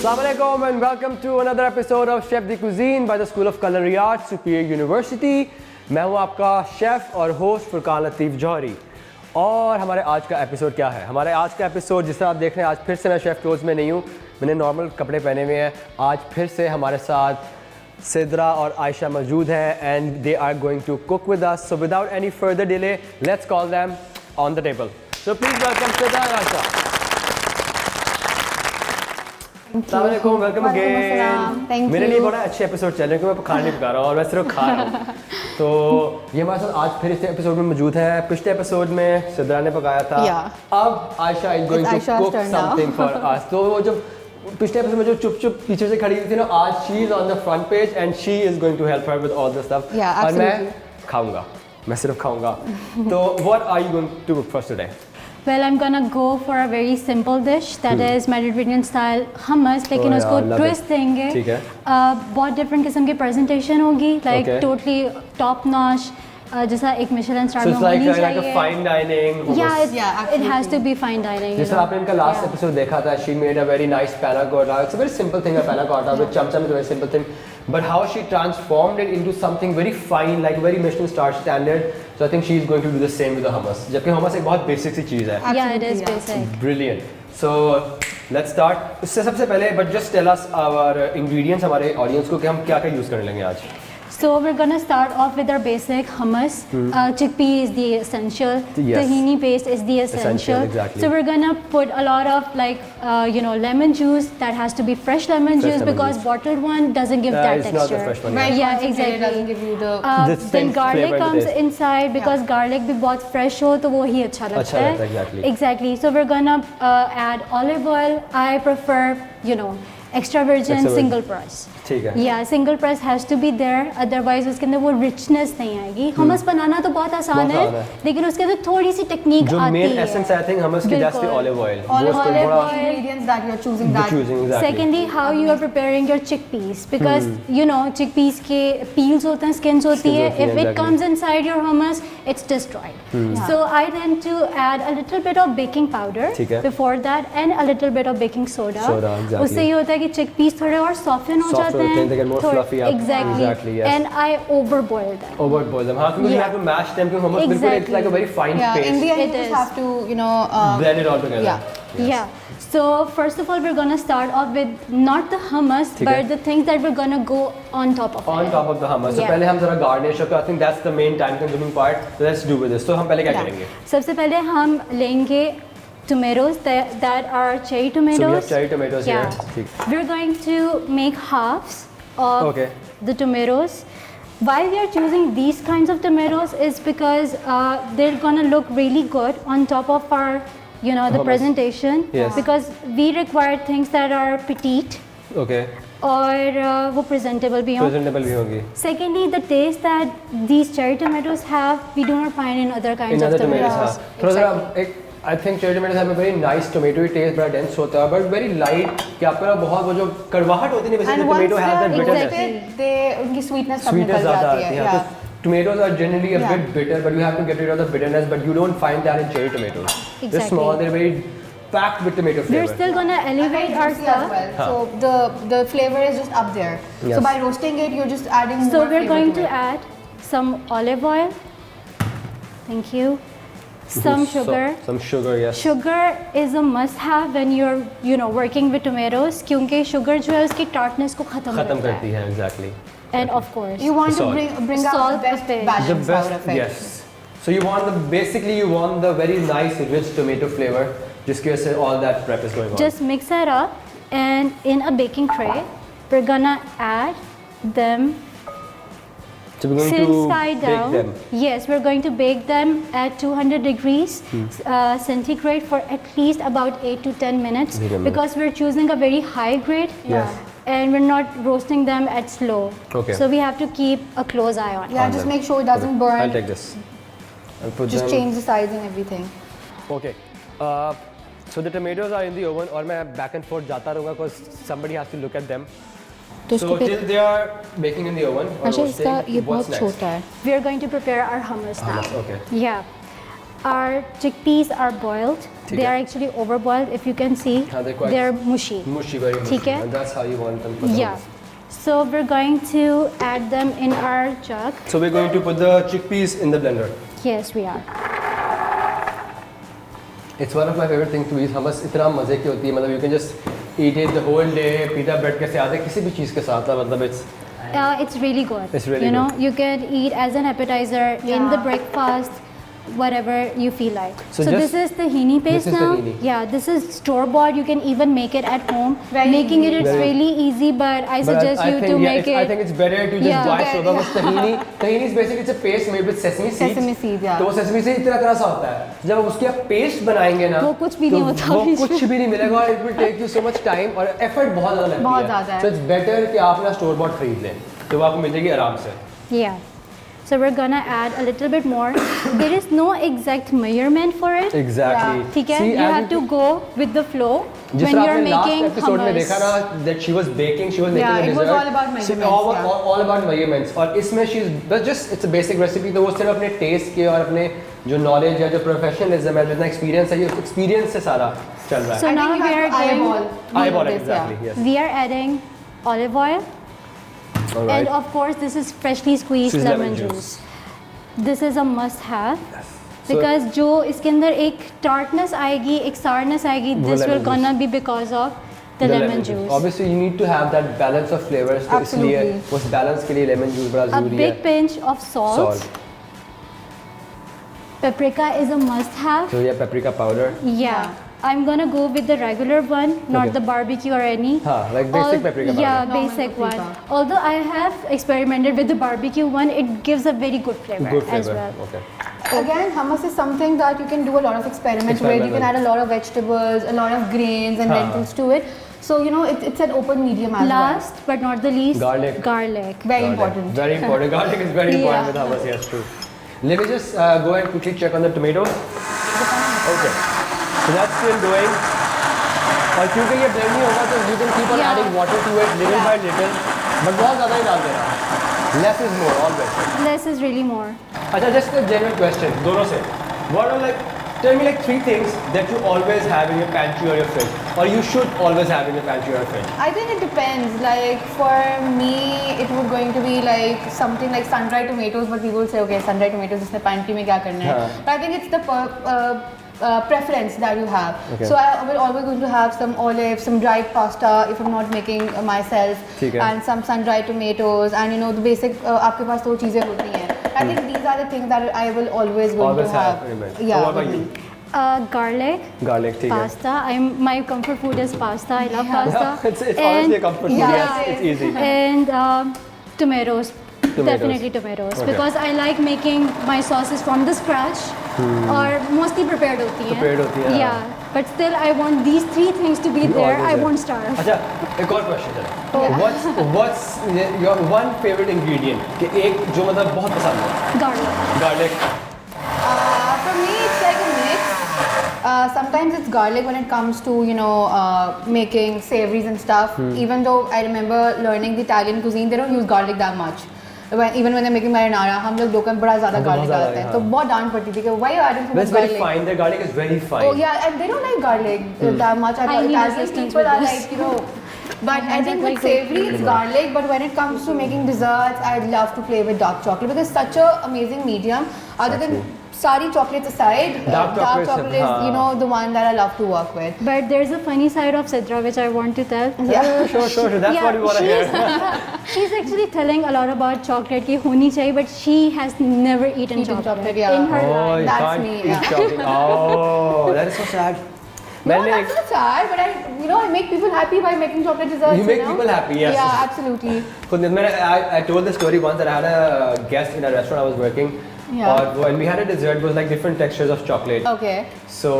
Assalamualaikum and welcome to another episode of Chef de Cuisine by the School of Culinary Arts, Superior University. मैं हूँ आपका chef और host Furqan लतीफ़ जौहरी। और हमारे आज का एपिसोड क्या है? हमारे आज का एपिसोड जिस तरह आप देख रहे हैं, आज फिर से मैं शेफ़ क्लोज में नहीं हूँ, मैंने नॉर्मल कपड़े पहने हुए हैं। आज फिर से हमारे साथ सिद्रा और आयशा मौजूद हैं and they are going to cook with us. So without any further delay let's call them on the table. So please welcome Sidra और आयशा। Welcome again. मेरे लिए बड़ा अच्छे एपिसोड चल रहे हैं क्योंकि मैं खाना नहीं पका रहा हूँ और मैं सिर्फ खा रहा हूँ। तो ये हमारे साथ आज फिर इस एपिसोड में मौजूद है। पिछले एपिसोड में सिद्रा ने पकाया था, अब Ayesha is going to cook something for us. तो वो जो पिछले एपिसोड में जो चुप चुप पीछे से खड़ी हुई थी ना, आज she is on the front page and she is going to help her with all the stuff. और मैं खाऊंगा, मैं सिर्फ खाऊंगा। तो what are you going to cook first today? Well, I'm gonna go for a very simple dish that is Mediterranean style hummus, लेकिन उसको twist देंगे। बहुत different किस्म की presentation होगी, like totally top notch, जैसा एक Michelin star में होनी चाहिए। So it's like a fine dining. Yeah, it has to be fine dining. जैसा आपने इनका last episode देखा था, she made a very nice panna cotta. It's a very simple thing, a panna cotta with cham-cham is a very simple thing. But how she transformed it into something very fine, like very Michelin star standard. So I think she is going to do the same with the hummus. जबकि hummus एक बहुत basic सी चीज़ है. Yeah, it is basic. Brilliant. So let's start. उससे सबसे पहले, but just tell us our ingredients हमारे audience को कि हम क्या क्या use करने लगे आज. So we're gonna start off with our basic hummus. Chickpea is the essential. Tahini paste is the essential. Exactly. So we're gonna put a lot of lemon juice. That has to be fresh lemon juice because bottled one doesn't give that texture. It's not the fresh one. Yeah, exactly. It doesn't give you the. Then garlic comes inside because garlic भी बहुत fresh हो तो वो ही अच्छा लगता है. Exactly. So we're gonna add olive oil. I prefer extra virgin single press. ठीक है. Yeah, single press has to be there. Otherwise उसके अंदर वो richness नहीं आएगी. hummus बनाना तो बहुत आसान है, लेकिन उसके अंदर थोड़ी सी टेक्निक आती है. जो main essence I think hummus की that's the olive oil. Olive oil. Ingredients that you're choosing. Exactly. Secondly, how you are preparing your chickpeas because chickpeas के peels होते हैं, skins होती है. If it comes inside your hummus, it's destroyed. So I tend to add a little bit of baking powder before that and a little bit of baking soda. उससे ये होता है कि chickpeas थोड़े और soften हो जाते हैं. They get more fluffy up. Exactly. Yes. And I overboil them. Overboil them. Because you have to mash them because hummus it's like a very fine paste. In the end, you just have to blend it all together. Yeah. So first of all, we're gonna start off with not the hummus, but the things that we're gonna go on top of it. On top of the hummus. So पहले हम जरा garnish करते हैं. I think that's the main time-consuming part. So let's do with this. So हम पहले क्या करेंगे? सबसे पहले हम लेंगे tomatoes that are cherry tomatoes. So we have cherry tomatoes here. We're going to make halves of the tomatoes. Why we are choosing these kinds of tomatoes is because they're gonna look really good on top of our, the presentation. Yes. Because we require things that are petite. Okay. और वो presentable भी हों. Presentable भी होंगी. Secondly, the taste that these cherry tomatoes have, we do not find in other kinds of tomatoes. थोड़ा सा I think cherry tomatoes have a very nice tomatoey taste, बड़ा dense होता है, but very light. कि आपको ना बहुत वो जो कड़वाहट होती है, basically tomato has that bitterness. उनकी sweetness कम निकल जाती है. Yeah. Tomatoes are generally a bit bitter, but you have to get rid of the bitterness. But you don't find that in cherry tomatoes. Exactly. They're small. They're very packed with tomato flavor. We're still gonna elevate our stuff. So the flavor is just up there. So by roasting it, you're just adding more. So we're going to add some olive oil. Thank you. Some sugar. Some sugar, yes. Sugar is a must-have when you're working with tomatoes, क्योंकि sugar जो है उसकी tartness को खत्म करती है. Exactly. And of course, you want to bring out the best balance out of it. Yes. So you want the very nice rich tomato flavor, जिसकी वजह से all that prep is going on. Just mix it up, and in a baking tray, we're gonna add them. So we're going to bake them. Yes, we're going to bake them at 200 degrees centigrade for at least about 8 to 10 minutes because we're choosing a very high grade. Yes. And we're not roasting them at slow. Okay. So we have to keep a close eye on. Yeah, just make sure it doesn't burn. I'll take this. I'll put just change the size and everything. Okay. So the tomatoes are in the oven और मैं back and forth जाता रहूँगा because somebody has to look at them. So till they are baking in the oven. अच्छा इसका ये बहुत छोटा है. We are going to prepare our hummus now. Okay. Yeah. Our chickpeas are boiled. ठीक They है। are actually overboiled. If you can see, हाँ, they're quite- they're mushy. Mushy, very mushy. ठीक है। And that's how you want them. Yeah. So we're going to add them in our jug. So we're going to put the chickpeas in the blender. Yes, we are. It's one of my favorite things to eat. hummus इतना मज़े की होती है, मतलब you can just eat it the whole day, pita bread के साथ, किसी भी चीज़ के साथ, मतलब It's really good. It's really you know, good. you can eat as an appetizer in the Yeah. breakfast, whatever you feel like. So So just- this is tahini paste this is now. tahini. Yeah, this is store bought. You can even make it at home. Very Making it, easy. it's Very- really easy, but I suggest you to make I it. think it's better to just Yeah. buy Okay, soba yeah. with tahini. Tahini is basically it's a paste made with sesame seeds. Sesame seeds, yeah. तो वो sesame seed इतना सा होता है। जब आप उसकी आप पेस्ट बनाएंगे ना, वो कुछ भी तो नहीं होता वो बीच में। कुछ भी नहीं मिलेगा और it will take you so much time और effort बहुत ज़्यादा लगती है। बहुत ज़्यादा है। So it's better कि आप ना store bought खरीद लें, तो वो आपको मिल जाएगी आराम से। Yeah. So we're gonna add a little bit more. There is no exact measurement for it. Exactly. Yeah. ठीक है? See, You as have it- to go with the flow जिस when तरह you're आपने last making episode में hummus. देखा ना that she was baking, she was making Yeah, a it was dessert. all about So measurements, yeah. all about measurements. और इसमें she's but just it's a basic recipe, तो वो सिर्फ अपने taste के और अपने जो knowledge है, जो professionalism है, जितना experience है, ये experience से सारा चल रहा है. So I now think we you are have to going. Eyeball it, this, yeah. exactly. Yes. We are adding olive oil, All right. and of course this is freshly squeezed Squeezed lemon lemon juice. This is a must-have. So- Because जो इसके अंदर एक tartness आएगी, एक sourness आएगी, वो this will lemon gonna be because of the lemon juice. Obviously, you need to have that balance of flavors. तो इसलिए Absolutely. उस balance के लिए lemon juice बड़ा A ज़रूरी big है. pinch of salt. Salt. Paprika is a must-have. So yeah, paprika powder. Yeah. I'm gonna go with the regular one, not Okay. the barbecue or any. हाँ, like basic paprika powder. Yeah, Normal basic one. paprika. Although I have experimented with the barbecue one, it gives a very good flavor, Good as flavor. well. Okay. Again, hummus is something that you can do a lot of experiments with. You can add a lot of vegetables, a lot of grains and हाँ. lentils to it. So you know, it's an open medium as Last but not the least, Garlic. Garlic. well. Very Garlic. important. Very important. Garlic is very important Yeah. with hummus. Yes, true. Let me just go and quickly check on the tomatoes. Okay. So that's still going. और क्योंकि ये blend नहीं होगा तो you can keep on Yeah. adding water to it little by little. But बहुत ज़्यादा ही डाल देना. Less is more always. Less is really more. अच्छा, just a genuine question दोनों से. What are like, tell me like 3 things that you always have in your pantry or your fridge, or you should always have in your pantry or fridge. I think it depends. Like for me, it would going to be like something like sun-dried tomatoes, but people will say, okay, sun-dried tomatoes, इसमें pantry में क्या करना है? हाँ. But I think it's the preference that you have. Okay. So I will always going to have some olives, some dried pasta if I'm not making myself, ठीक है. and some sun-dried tomatoes, and you know the basic आपके पास तो वो चीजें होती हैं. I think these are the things that I will always going Always to have. have. Amen. Yeah. So what about with you? me. Garlic, Garlic, ठीक है. pasta. My comfort food is pasta. I love pasta. It's honestly a comfort food. Yeah. Yes, it's easy. And tomatoes. Tomatoes. Definitely tomatoes. Okay. Because I like making my sauces from the scratch. Or mostly prepared होती हैं. Prepared होती हैं, Yeah. But still I want these 3 things to be You there. always I have. won't starve. अच्छा, एक और question है. What's your one favorite ingredient कि एक जो मतलब बहुत पसंद है? Garlic. Garlic. For me, it's like a mix. Sometimes it's garlic when it comes to making savories and stuff. Even though I remember learning the Italian cuisine, they don't use garlic that much. Even when they're making marinara, हम लोग local बड़ा ज़्यादा garlic ज़्यादा डालते हैं. हाँ. तो बहुत डांट पड़ती थी कि why are you adding so But much it's very garlic? fine. The garlic is very fine. Oh yeah, and they don't like garlic that much. I I thought need Italian assistance people with are this. like, you know. But I hands think are with quite savory it's garlic, but when it comes to making desserts, I'd love to play with dark chocolate because it's such an amazing medium. Other than sari chocolates aside, Dark chocolates, chocolate is हाँ. the one that I love to work with. But there's a funny side of Sidra which I want to tell. Yeah, sure. That's what we want to hear. She's actually telling a lot about chocolate ki honi chahiye, but she has never eaten Eaten chocolate, chocolate, yeah. in her Oh, life. you That's can't me, eat yeah. chocolate. Oh, that is so sad. No, मैंने that's not sad, but I make people happy by making chocolate desserts. You make people happy, yes. Yeah, absolutely. खुद I told the story once that I had a guest in a restaurant I was working. Yeah. और when we had a dessert, it was like different textures of chocolate. Okay. So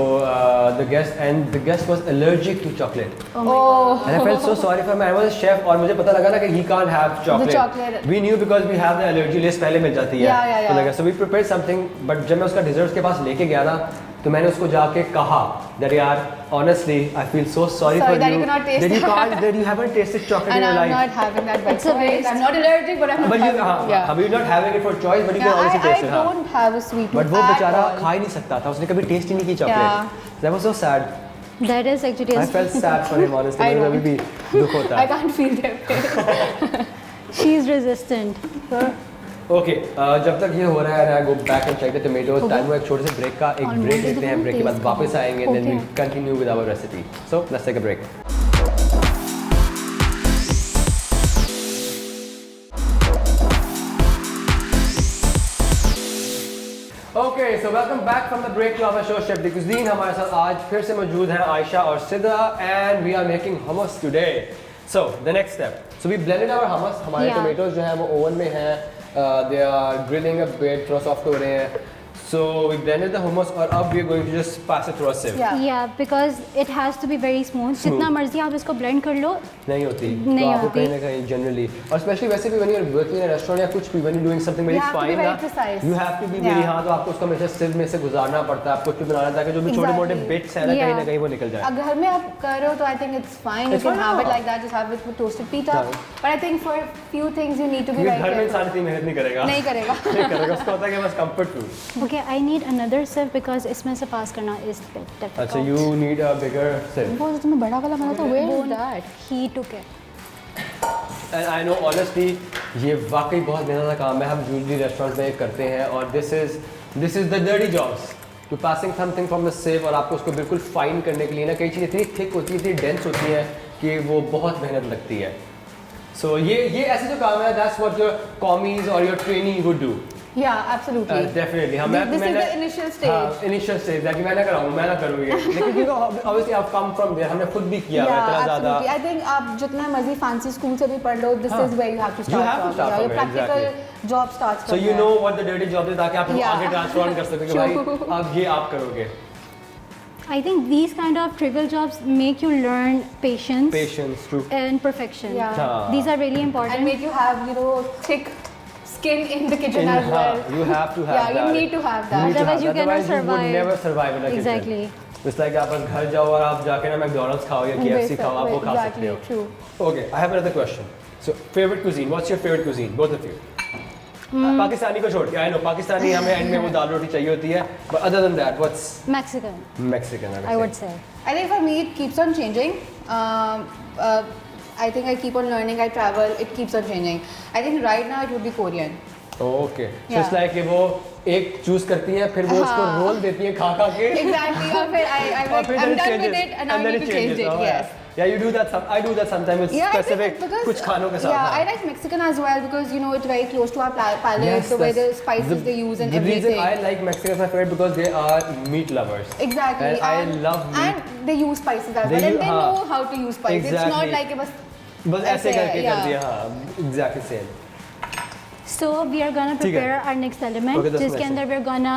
the guest was allergic to chocolate. Oh. And I felt so sorry for him. I was a chef और मुझे पता लगा ना कि he can't have chocolate. chocolate. We knew because we have the allergy list पहले मिल जाती है. Yeah. So we prepared something, but जब मैं उसका dessert के पास लेके गया ना, तो मैंने उसको जाके कहा that यार honestly I feel so sorry for that you you cannot taste that you haven't tasted chocolate in And your I'm life. not having that by It's a choice. waste. I'm not allergic, but I'm not But you, having yeah. you're not having it for choice, but you can Yeah, obviously I taste it. हाँ. don't have a sweet tooth But वो at बेचारा all. खा ही नहीं सकता था, उसने कभी test ही नहीं की chocolate. Yeah. That was so sad. That is actually. I felt sad for him honestly. I मुझे don't. अभी भी दुख होता I है. can't feel their pain. She's resistant. Okay, जब तक ये हो रहा है, I go back and check the tomatoes. Time हुआ एक छोटे से ब्रेक का, एक ब्रेक लेते हैं. ब्रेक के बाद वापस आएंगे, then we continue with our recipe. So let's take a break. Okay, so welcome back from the break to our show Chef de Cuisine. हमारे साथ आज फिर से मौजूद हैं आयशा और Sidra and we are making hummus today. So the next step. So we blended our hummus. हमारे Yeah. tomatoes जो हैं वो oven में हैं. They are grilling a bit, थोड़ा soft हो रहे हैं. So we blended the hummus और अब we are going to just pass it through a sieve. Yeah. Yeah, because it has to be very smooth. जितना मर्जी आप इसको blend कर लो. नहीं होती. नहीं तो आपको होती. कहीं ना कहीं generally और especially वैसे भी when you are working in a restaurant या कुछ भी when you are doing something very You have to be fine very ना, precise. you have to be Yeah. very हाँ तो आपको उसको हमेशा sieve में से गुजारना पड़ता है. आपको कुछ भी बनाना ताकि जो भी छोटे मोटे Exactly. bits हैं ना कहीं ना Yeah. कहीं वो निकल जाए. घर में आप कर रहे हो तो I think it's fine. You It's can fine, have it हाँ. like that. Just have it with toasted pita. हाँ. But I think for few things you need to be क्योंकि very घर में careful. इंसान इतनी मेहनत नहीं करेगा. नहीं करेगा. नहीं करेगा. उसका होता है कि बस comfort food. Okay, I need another sieve because इसमें से pass करना is bit difficult. अच्छा, you need a bigger sieve. वो जो तुम्हें बड़ा वाला बना था where is that? He took it. And I know honestly ये वाकई बहुत मेहनत का काम है. हम यूजुअली रेस्टोरेंट में करते हैं और this is the dirty jobs. To passing something from the sieve और आपको उसको बिल्कुल फाइन करने के लिए ना कई चीज़ें इतनी थिक होती है, इतनी डेंस होती हैं कि वो बहुत मेहनत लगती है. So ये ऐसे जो काम है, that's what your commies or your trainee would do. Yeah, absolutely. Definitely. हाँ, This is the initial stage. हाँ, initial stage. that मैं ना कराऊँ, मैं ना करूँ ये. लेकिन क्योंकि obviously I've come from there. हमने खुद भी किया है Yeah, इतना ज़्यादा. absolutely. I think आप जितना मर्जी fancy school से भी पढ़ लो, this is where you have to You start have to from. start Yeah, from your it, practical job starts So from you there. know what the dirty job is ताकि आप Yeah. आगे transform कर सकें कि भाई अब ये आप करोगे. I think these kind of trivial jobs make you learn patience Patience, true. and perfection. Yeah. हाँ. These are really important. And make you have, you know, thick skin in the kitchen as well. You have to have Yeah, that. you need to have that. You need to Otherwise have you that. cannot Otherwise you would survive. never survive in a kitchen. Exactly. It's like आप बस घर जाओ और आप जाके ना McDonald's खाओ या KFC खाओ, आप वो खा सकते Exactly, हो. true. Okay, I have another question. So, favorite cuisine. What's your favorite cuisine, both of you? Pakistani को छोड़ के, I know पाकिस्तानी हमें एंड में वो दाल रोटी चाहिए होती है, but other than that, what's Mexican, Mexican? I would say. I think for me it keeps on changing. I think I keep on learning. I travel. It keeps on changing. I think right now it would be Korean. Okay. So Yeah. it's like कि वो एक choose करती हैं, फिर वो उसको हाँ. Role देती हैं खा के. Exactly. Or फिर I'm और फिर done then it with changes. it and now I then need it to change changes. it. Oh, Yes. Yeah, you do that. I do that sometimes with Yeah, I think specific because कुछ खानों के साथ. yeah, हाँ. I like Mexican as well because you know it's very close to our palate. Yes, the way the that's- spices they use and the everything. reason I like Mexican is my favorite because they are meat lovers. Exactly. And I love meat. And they use spices as They well. And use- they हाँ. know how to use spices. It's not Exactly. like it was. बस ऐसे करके कर yeah. दिया हाँ. Exactly same. So we are gonna ठीक है. prepare our next element. Okay, that's जिसके nice. अंदर we're gonna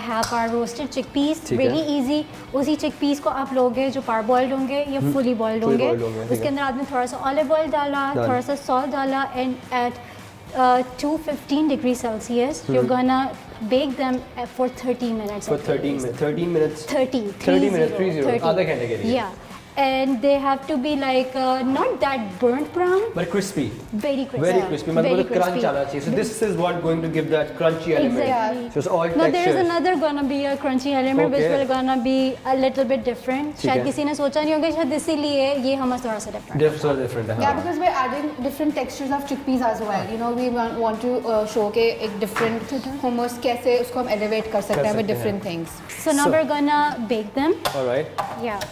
have our roasted chickpeas. ठीक है. Really easy. उसी chickpeas को आप लोगे जो parboiled होंगे या fully boiled Fully होंगे. boiled होंगे, ठीक उसके है. अंदर आपने थोड़ा सा olive oil डाला, Done. थोड़ा सा salt डाला, and at 215 degrees Celsius, you're gonna bake them for 30 minutes. For at 13 least. minutes. 13 minutes. 30. 30 minutes, 30, 30. आधे घंटे के लिए. Yeah. And they have to be like not that burnt brown, But crispy. very crispy. Very crispy. मतलब Very वो crunch crispy. आना चाहिए. So this is what going to give that crunchy element. Exactly. So it's all Now there is textures. another gonna be a crunchy element which Okay. will gonna be a little bit different. ठीक शायद है. किसी ने सोचा नहीं होगा शायद इसीलिए ये hummus थोड़ा सा different. So different है. Yeah, हाँ. because we're adding different textures of chickpeas as well. You know, we want to show के एक different hummus कैसे उसको हम elevate कर सकते हैं with सकते different things. So now So- we're gonna bake them. All right. Yeah.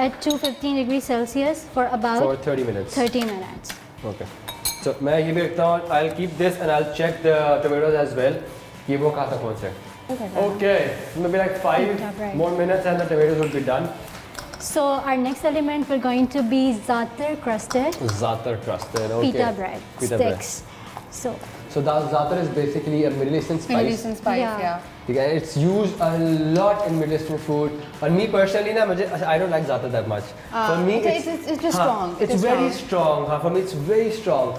At 215 degrees Celsius for about For 30 minutes. 30 minutes. Okay. So मैं ये भी रखता हूँ. I'll keep this and I'll check the tomatoes as well. ये वो कहाँ तक पहुँच है. Okay. Maybe like 5 Right. more minutes and the tomatoes will be done. So our next element we're going to be za'atar crusted Za'atar crusted. Okay. pita bread Pita bread. sticks. So So za'atar is basically a Middle Eastern spice. Middle Eastern spice, Yeah. yeah. ठीक है, it's used a lot in Middle Eastern food. And me personally ना मुझे I don't like za'atar that much. For me it's just हाँ, strong. It's very strong. हाँ, for me it's very strong.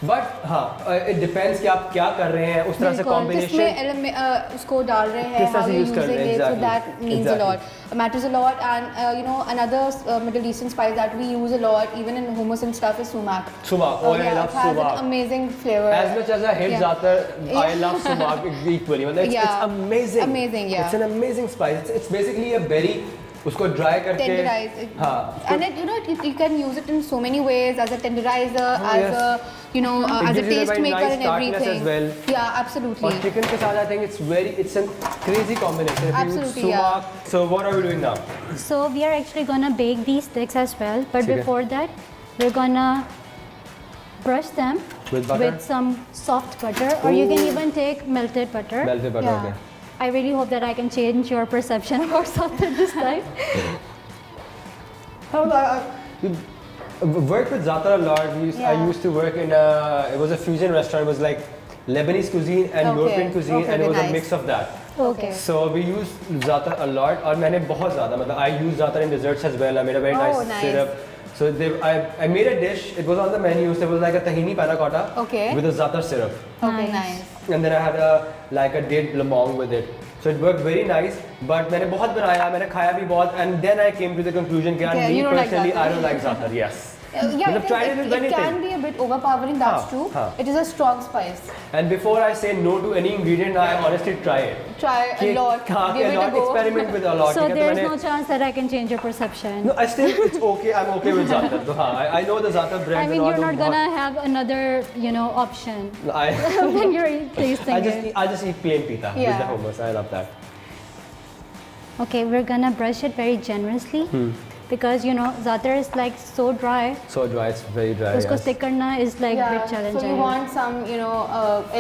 But हाँ it depends कि आप क्या कर रहे हैं उस तरह से कॉम्बिनेशन किसमें उसको डाल रहे हैं, किस तरह how से you're use कर रहे using हैं, it, so exactly, that means a exactly. lot, matters a lot. And you know, another Middle Eastern spice that we use a lot, even in hummus and stuff, is sumac. Sumac, oh yeah, I love it has sumac. an amazing flavor. As much as I hate zaatar, I love sumac equally. It's amazing. Amazing, yeah. It's an amazing spice. It's basically a berry. उसको dry करके Tenderize it. हाँ And it, you know, you can use it in so many ways, as a tenderizer, as yes. a, you know, It as a gives you a taste very maker nice and tartness everything. as well. Yeah, absolutely. और chicken के साथ I think it's a crazy combination. If you use Absolutely, yeah. sumac, so what are we doing now? So we are actually gonna bake these sticks as well, but ठीक है. before that, we're gonna brush them With butter? with some soft butter, or you can Ooh. even take melted butter. Melted butter, Yeah. okay. I really hope that I can change your perception about something this time. You work with zaatar a lot. I Yeah. used to work in it was a fusion restaurant. It was like Lebanese cuisine and Okay. European cuisine, Okay, and it was nice. a mix of that. Okay. So we use zaatar a lot, और मैंने बहुत ज़्यादा मतलब I use zaatar in desserts as well. I made a very Oh, nice nice. syrup. So I made a dish. It was on the menu. So it was like a tahini panna cotta Okay. with a zaatar syrup, Okay, Nice. nice. and then I had a date lamong with it. So it worked very nice. But मैंने बहुत बनाया, मैंने खाया भी बहुत, and then I came to the conclusion that Okay, me you don't like personally I zaatar. don't like zaatar. Yes. Yeah, मतलब tried it with it anything. can be a bit overpowering, that's हाँ, true. हाँ. It is a strong spice. And before I say no to any ingredient, I honestly try it. Try a lot, हाँ, give a it a lot, go. experiment with a lot. So ठीक है, तो there's मैंने- no chance that I can change your perception. No, I still it's okay. I'm okay with zaatar. So हाँ, I know the zaatar bread. I mean, you're not gonna have another, option I when you're tasting it. I just eat plain pita with Yeah. the hummus. I love that. Okay, we're gonna brush it very generously because zaatar is like so dry. So dry, it's very dry. उसको Yes. stick करना is like Yeah, big challenge. so you want some,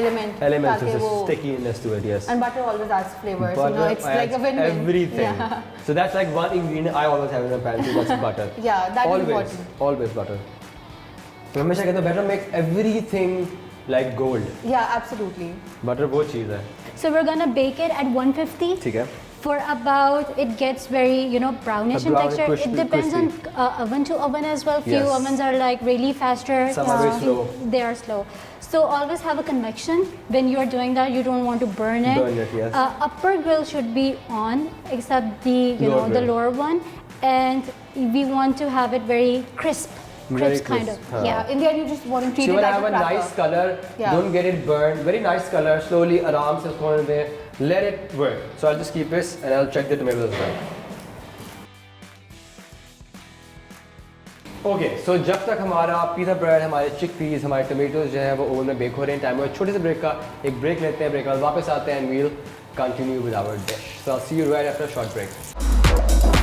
element. Elements, ताकि there's a वो- stickiness to it. Yes. And butter always adds flavor, so Butter it's like a adds win-win. everything. Yeah, So that's like one ingredient I always have in a pantry. That's butter. yeah that is Always, important. always butter. तो हमेशा कहते हैं better make everything like gold. Yeah, absolutely. Butter वो चीज़ है. So we're gonna bake it at 150 ठीक है. for about, it gets very brownish in Brown, texture. crispy, It depends on oven to oven as well. Few Yes. ovens are like really faster. Some are very slow. They are slow. So always have a convection when you are doing that. You don't want to burn it. Burn it, yes. Upper grill should be on, except the Lower the grill. lower one, and we want to have it very crisp. Very kind crisp, of. huh. Yeah. In the end, you just want to treat So you it want to like have a a cracker. nice color. Yeah. Don't get it burned. Very nice color. Slowly, आराम से थोड़े देर. Let it work. So I'll just keep this and I'll check the tomatoes as well. Okay, so जब तक हमारा pita bread, हमारे chickpeas, हमारे tomatoes जो है वो ओवन में बेक हो रहे हैं, टाइम है छोटे से ब्रेक का. एक ब्रेक लेते हैं, ब्रेक के बाद वापस आते हैं and we'll continue with our dish. So I'll see you right after a short break.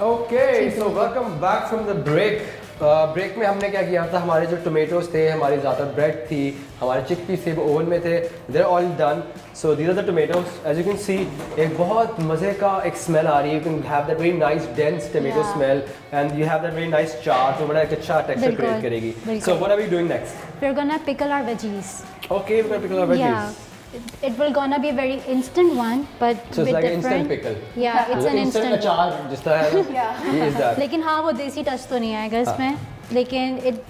Okay, so welcome back from the break. Break में हमने क्या किया था, हमारे जो टोमेटोज थे, हमारी ज़्यादा ब्रेड थी, हमारे चिकपीस थे वो ओवन में थे. They're all done. So these are the tomatoes. As you can see, एक बहुत मज़े का एक स्मेल आ रही है. You can have that very nice dense tomato Yeah. smell, and you have that very nice char. तो बड़ा एक अच्छा texture बिल्कुल, create करेगी. बिल्कुल. So what are we doing next? We're gonna pickle our veggies. Okay, we're gonna pickle our veggies. Yeah. It will gonna be a very instant one, but So it's bit like an different. instant pickle. Yeah, it's an instant one. अचार जिस तरह है. Yeah. He is that. लेकिन हाँ वो देसी touch तो नहीं आएगा इसमें, लेकिन it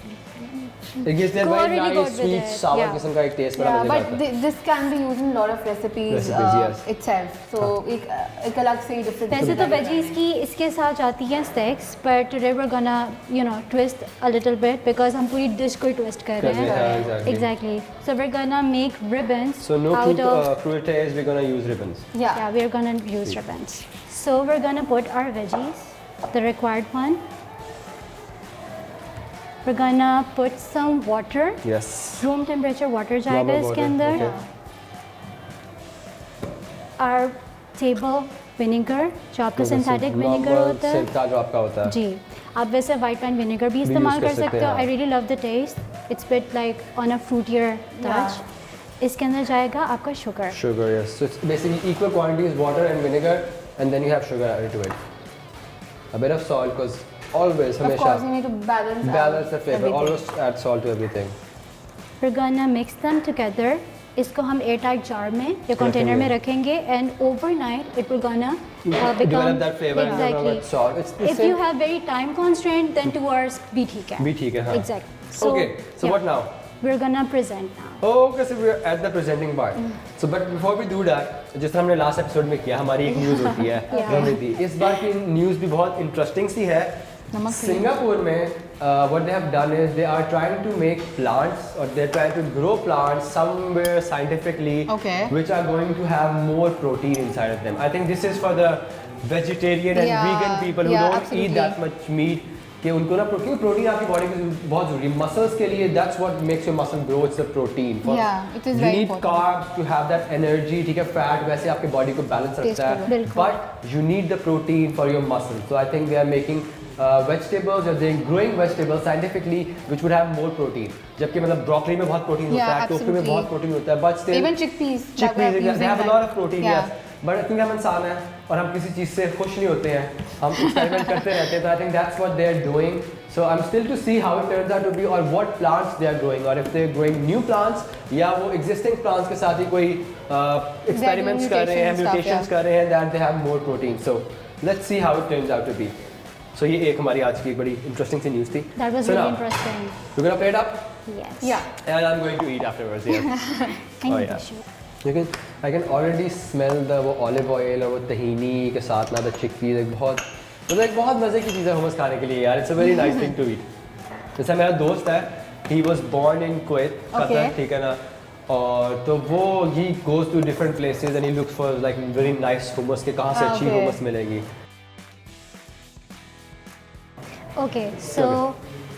It gives them Go very really nice, good with sweet, it. sour Yeah. किस्म का एक taste बड़ा Yeah, मज़े का but आता है. this can be used in a lot of recipes, Yes. itself. So एक अलग से different. वैसे तो वेजीज की इसके साथ आती हैं stakes, but today we're gonna twist a little bit because हम पूरी डिश को ट्विस्ट कर रहे कर रहे हैं, हैं. exactly. Exactly. So we're gonna make ribbons So no out of crudités, we're gonna use ribbons. Yeah. yeah, we're gonna use ribbons. So we're gonna put our veggies, the required one. We're gonna put some water. Yes. Room temperature water जाएगा Normal इसके water, अंदर. okay. और table vinegar जो आपका synthetic vinegar Normal होता है. सिरका जो आपका होता है. जी, आप वैसे वाइट वाइन विनेगर भी इस्तेमाल कर कर सकते सकते हो. हैं, I really love the taste. It's bit like on a fruitier touch. इसके अंदर जाएगा आपका sugar. Sugar, yes. So it's basically equal quantities water and vinegar, and then you have sugar added to it. A bit of salt, because always, Of course, you हमेशा need to balance balance the flavor. everything. Always add salt to everything. We're gonna mix them together इसको हम air tight jar में या container में रखेंगे and overnight it will gonna develop that flavor and exactly. that salt. It's the If same. you have very time constraint, then 2 hours भी ठीक है. भी ठीक है, हाँ. Exactly. Okay, so what now? We're gonna present now. Okay, so we're at the presenting part. So, but before we do that, जिस तरह हमने last episode में किया, हमारी एक news होती है, रणनीति. इस बार की news भी बहुत interesting सी है. सिंगापुर में what they have done is they are trying to make plants or they're trying to grow plants somewhere scientifically which are going to have more protein inside of them. I think this is for the vegetarian and vegan people who don't eat that much meat. कि उनको ना protein आपकी body में बहुत जरूरी है muscles के लिए that's what makes your muscle grow it's the protein you need carbs to have that energy ठीक है फैट वैसे आपकी बॉडी को बैलेंस रखता है but you need the protein for your muscle so I think they are making vegetables or they're growing vegetables scientifically which would have more protein जबकि मतलब broccoli में बहुत प्रोटीन होता है टोफू में बहुत प्रोटीन होता है but still even chickpeas they have a lot of protein yes but क्योंकि हम इंसान हैं और हम किसी चीज़ से खुश नहीं होते हैं हम एक्सपेरिमेंट करते रहते हैं तो I think that's what they're doing so I'm still to see how it turns out to be or what plants they are growing or if they're growing new plants या वो existing plants के साथ ही कोई experiments कर रहे हैं mutations कर रहे हैं that they have more protein so let's see how it turns out to be so ये एक हमारी आज की एक बड़ी interesting सी news थी that was really interesting we're gonna play it up yes and I'm going to eat afterwards yes लेकिन I can already smell the वो olive oil और वो tahini के साथ ना the chickpeas एक बहुत मज़े की चीज़ है hummus खाने के लिए यार it's a very nice thing to eat जैसा मेरा दोस्त है he was born in Kuwait Qatar ठीक है ना और तो वो he goes to different places and he looks for like very nice hummus के कहाँ से अच्छी hummus मिलेगी okay so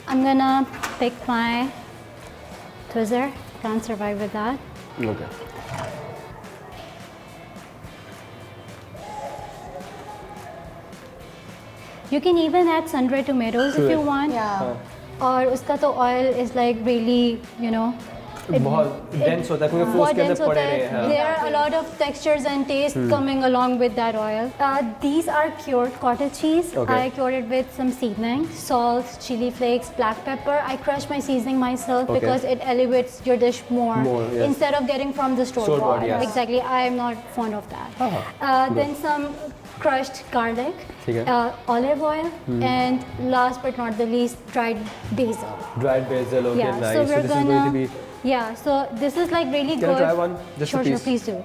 I'm gonna pick my Twizzler can't survive with that okay You can even add sun-dried tomatoes if you want. और उसका तो oil is like really, you know, बहुत dense होता है क्योंकि वो उसके अंदर पड़े हैं. There are a lot of textures and taste coming along with that oil. These are cured cottage cheese. I cured it with some seasoning, salt, chili flakes, black pepper. I crush my seasoning myself because it elevates your dish more instead of getting from the store bought. Exactly, I am not fond of that. Then some crushed garlic, olive oil, and last but not the least, dried basil. Dried basil, okay, nice. So we're this is going to be. Yeah, so this is like really good. Can I try one? Just sure, a piece. Sure, please do.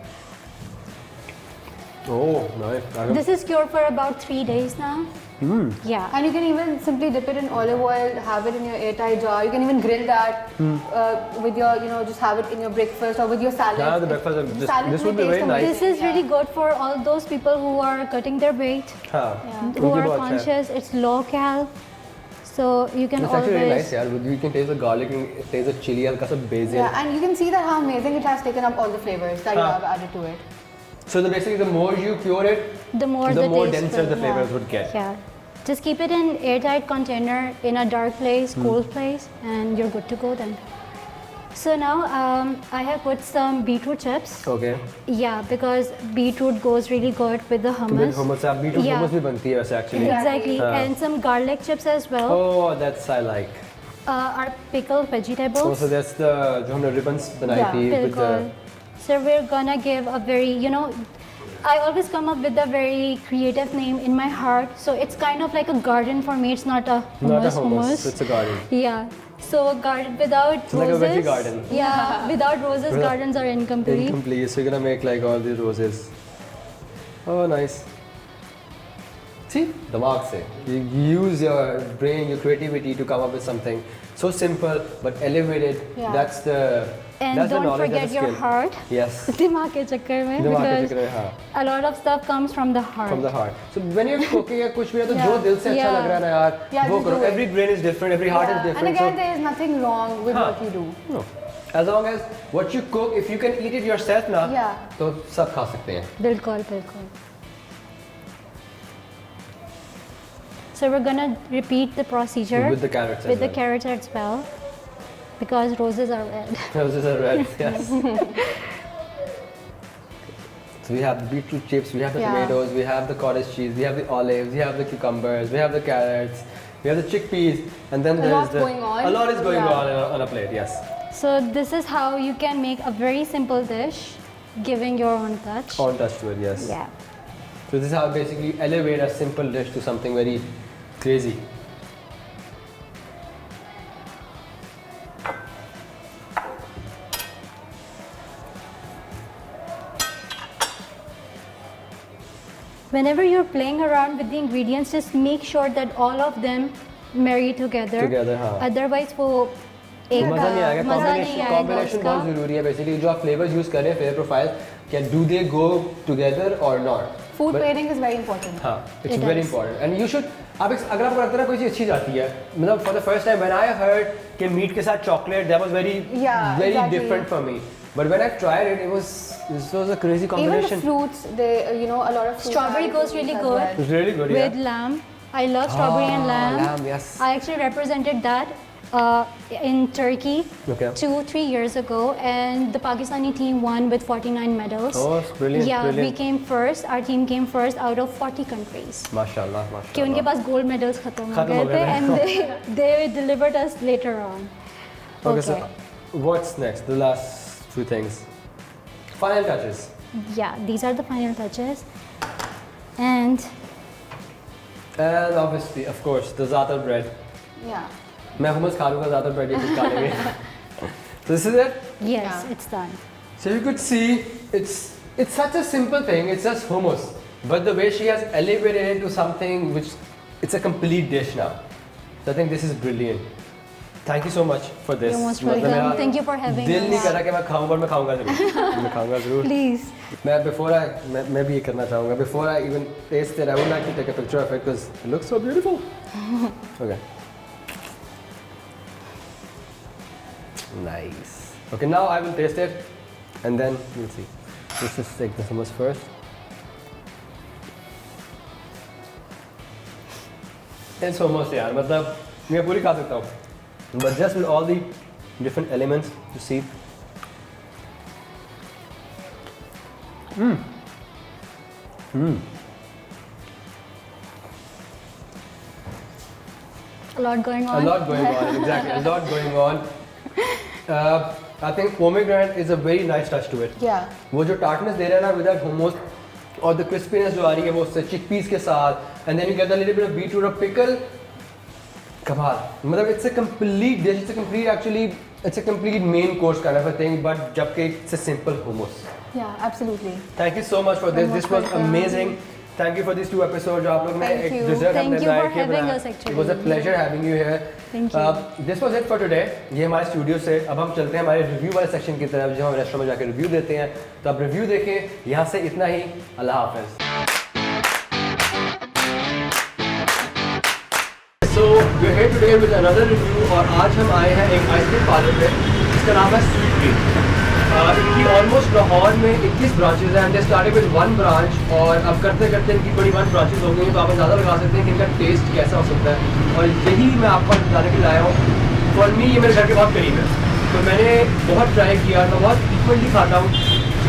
Oh, nice. This is cured for about 3 days now. Yeah. And you can even simply dip it in olive oil, have it in your airtight jar. You can even grill that with your, you know, just have it in your breakfast or with your salad. Yeah, the breakfast. This would be very nice. This is really good for all those people who are cutting their weight, who are conscious. It's low cal. So you can it's always... actually really nice, yeah. You can taste the garlic, you can taste the chili, halka sa basil. Yeah, and you can see that how amazing it has taken up all the flavors that you have added to it. So basically, the more you cure it, the more denser the flavors would get. Yeah. Just keep it in airtight container in a dark place, cool place, and you're good to go then. So now I have put some beetroot chips. Okay. Yeah, because beetroot goes really good with the hummus. With hummus, beetroot hummus bhi banti hai वैसे actually. Exactly, and some garlic chips as well. Oh, that's I like. Our pickled vegetables. Oh, so that's the जो हमने ribbons बनाई थी with the. So we're gonna give a very, you know, I always come up with a very creative name in my heart. So it's kind of like a garden for me. It's not a hummus. Not a hummus. It's a garden. Yeah. So garden without it's roses. Like a veggie garden. Yeah. Without roses, gardens are incomplete. Incomplete. So you're gonna make like all these roses. Oh, nice. See, दिमाग से. You use your brain, your creativity to come up with something so simple but elevated. That's the. And that's don't the knowledge, forget your heart. Yes. दिमाग के चक्कर में because a lot of stuff comes from the heart. From the heart. So when you're cooking या कुछ भी है तो जो दिल से अच्छा लग रहा है ना यार वो करो. Every brain is different, every heart is different. And again, there is nothing wrong with what you do. No. As long as what you cook, if you can eat it yourself ना तो सब खा सकते हैं. बिल्कुल बिल्कुल. So we're gonna repeat the procedure with the carrots. With the carrots as well. Because roses are red. Roses are red, yes. So we have the beetroot chips, we have the tomatoes, we have the cottage cheese, we have the olives, we have the cucumbers, we have the carrots, we have the chickpeas, and then there's going on. A lot is going on a plate, yes. So this is how you can make a very simple dish, giving your own touch. On touch to it, yes. Yeah. So this is how basically elevate a simple dish to something very crazy. Whenever you're playing around with the ingredients, just make sure that all of them marry together. Together, हाँ. Otherwise वो एक मज़ा नहीं आएगा. मज़ा नहीं आएगा Combination उसका. बहुत ज़रूरी है. Basically जो आप flavors use कर रहे हैं, flavor profile, can do they go together or not? Food But- pairing is very important. हाँ, it's It very is. important. And you should, अगर आपको लगता है कोई चीज़ अच्छी जाती है, मतलब for the first time when I heard कि मीट के साथ chocolate, that was very exactly. different for me. But when I tried it, this was a crazy Even the combination. fruits, they a lot of fruits Strawberry are goes really as good. well. It's really good, With yeah. lamb. I love strawberry and lamb. Lamb, yes. I actually represented that in Turkey Okay. 2-3 years ago, and the Pakistani team won with 49 medals. Oh, it's brilliant, Yeah, brilliant. we came first. Our team came first out of 40 countries. माशाल्लाह, कि उनके माशाल्लाह. पास gold medals खत्म हो खत्म हो गए थे, गए and they delivered us later on. Okay, so what's next? The last few things. Final touches. Yeah, these are the final touches, and And obviously, of course, the za'atar bread. Yeah. मैं hummus खा लूँगा, za'atar bread ये कुछ खा लेंगे. So this is it. yes, Yeah. it's done. So you could see, it's such a simple thing. It's just hummus, but the way she has elevated it to something which it's a complete dish now. So I think this is brilliant. Thank you so much for this. You're most मतलब welcome. मेरा Thank you for having दिल नहीं us. कर रहा कि मैं खाऊं, but मैं खाऊंगा ज़रूर. मैं खाऊंगा ज़रूर. Please. मैं भी ये करना चाहूँगा. Before I even taste it, I would like to take a picture of it because it looks so beautiful. Okay. Nice. Okay, now I will taste it, and then we'll see. Let's just take the hummus first. It's hummus, यार. मतलब मैं पूरी खा सकता हूँ. But just with all the different elements, you see. A lot going on. A lot going on, exactly. A lot going on. I think pomegranate is a very nice touch to it. Yeah. वो जो tartness दे रहा है ना with that hummus और the crispiness जो आ रही है वो उससे chickpeas के साथ, and then you get a little bit of beetroot or pickle. कमाल. मतलब it's a complete dish. It's a complete main course kind of a thing, but जबकि it's a simple hummus. Yeah, absolutely. Thank you so much for this. You're This most was welcome. amazing. Thank you for these 2 episodes. आप लोग ने Thank एक you. dessert Thank हमने you for बनाया कि having बनाया. us actually. It was a pleasure having you here. Thank you. This was it for today. ये हमारे स्टूडियो से अब हम चलते हैं हमारे रिव्यू वाले सेक्शन की तरफ जहाँ हम रेस्टोरेंट में जाकर रिव्यू देते हैं. तो आप रिव्यू देखें. यहाँ से इतना ही. अल्लाह हाफिज़. So we're here today with another review और आज हम आए हैं एक आइसक्रीम पार्लर पे जिसका नाम है स्वीट ड्रीम. इनकी ऑलमोस्ट लाहौर में 21 ब्रांचेज हैं. दे स्टार्टेड विद 1 ब्रांच और अब करते करते इनकी 21 ब्रांचेज हो गई हैं. तो आप अंदाज़ा लगा सकते हैं कि इनका टेस्ट कैसा हो सकता है और यही मैं आपको बताने के लिए आया हूँ. फॉर मी ये मेरे घर के बहुत करीब है तो मैंने बहुत ट्राई किया. मैं बहुत फ्रीक्वेंटली खाता हूँ.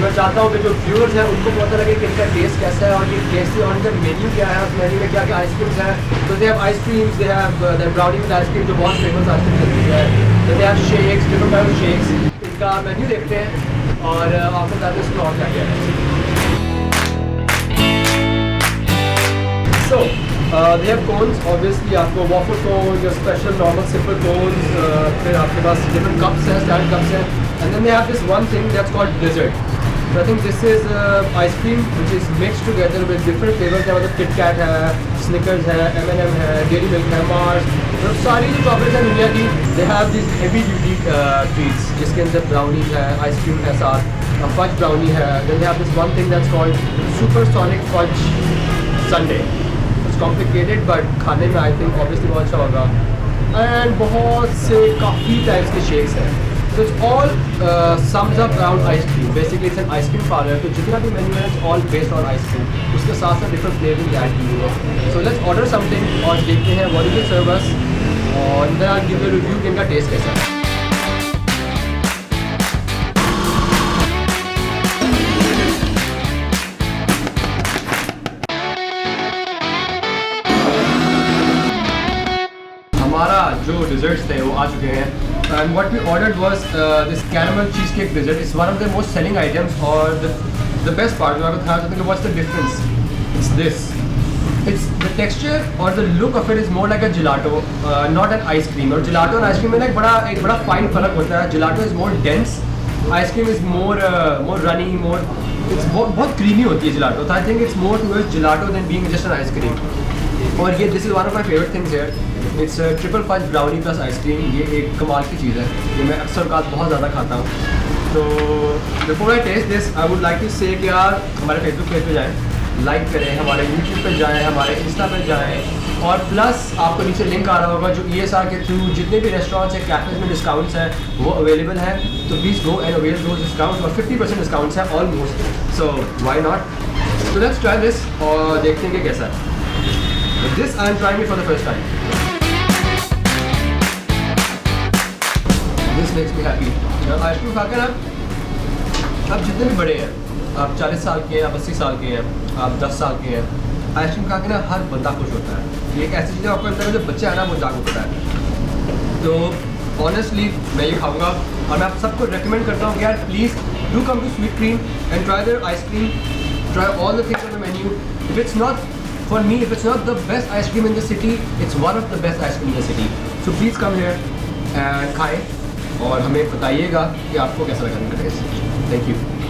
मैं चाहता हूँ कि जो व्यूअर्स हैं उनको पता लगे कि इनका टेस्ट कैसा है और ये टेस्ट और इनका मेन्यू क्या है. उस मेन्यू में क्या क्या आइसक्रीम्स हैं. तो they have ice creams, they have brownie with ice cream जो बहुत फेमस आइसक्रीम चलती है. तो they have shakes, different type of shakes. इनका मेन्यू देखते हैं और आपको बताते हैं इसमें और क्या क्या है. So, they have cones, obviously आपको waffle cone, your special normal simple cones, फिर आपके पास different cups हैं, standard cups हैं, and then they have this one thing that's called blizzard. So I think this is ice cream which is mixed together with different flavors. है मतलब Kit Kat है, Snickers है, M&M है, Dairy Milk है, Mars. मतलब सारी जो chocolates हैं दुनिया की, they have these heavy duty treats जिसके अंदर brownies है, ice cream है साथ, fudge brownie है. Then they have this one thing that's called supersonic fudge sundae. It's complicated but खाने में I think obviously बहुत अच्छा होगा. And बहुत से काफ़ी टाइप्स के shakes हैं. So it's all sums up around ice cream. Basically it's an ice cream parlor. तो जितना भी menu है it's all based on ice cream. उसके साथ साथ different flavors add की हुई है. So let's order something और देखते हैं what do they serve us और then I'll give you a review कि इनका taste कैसा है. हमारा जो डिज़र्ट्स थे वो आ चुके हैं. and what we ordered was this caramel cheesecake dessert. It's one of the most selling items, or the best part. जो आपको दिखाना चाहते हैं, what's the difference? It's this. It's the texture or the look of it is more like a gelato, not an ice cream. और gelato और ice cream में ना एक बड़ा fine फर्क होता है. Gelato is more dense, ice cream is more runny, more. It's बहुत creamy होती है gelato. So I think it's more towards gelato than being just an ice cream. और ये this is one of my favorite things here. It's a triple fudge brownie plus ice cream. ये एक कमाल की चीज़ है. ये मैं अक्सर कात बहुत ज़्यादा खाता हूँ. तो before I taste this, I would like to say कि यार हमारे Facebook पेज पे जाएं, लाइक करें, हमारे YouTube पे जाएं, हमारे Insta पे जाएं, और प्लस आपको नीचे लिंक आ रहा होगा जो ESR के थ्रू जितने भी रेस्टोरेंट्स हैं, कैफेज में डिस्काउंट्स हैं वो अवेलेबल हैं. तो please go and avail those discounts, और 50% डिस्काउंट्स हैं almost. So why not. So let's try this और देखते हैं कि कैसा है. This I am trying it for the first time. This makes me happy. Ice cream खा के ना, आप जितने भी बड़े हैं, आप 40 साल के हैं, आप 80 साल के हैं, आप 10 साल के हैं, आइसक्रीम खा के ना हर बंदा खुश होता है. ये एक ऐसी चीज़ है आपको अंदर जो बच्चा है ना वो जागरूक होता है. तो ऑनेस्टली मैं ये खाऊंगा, और मैं आप सबको रेकमेंड करता हूँ कि यार please do come to sweet cream and try their ice cream. Try all the things on the menu. If it's not, for me, if it's not the best ice cream in the city, it's one of the best ice cream in the city. So please come here and खाएं और हमें बताइएगा कि आपको कैसा लगा इनका test. Thank you.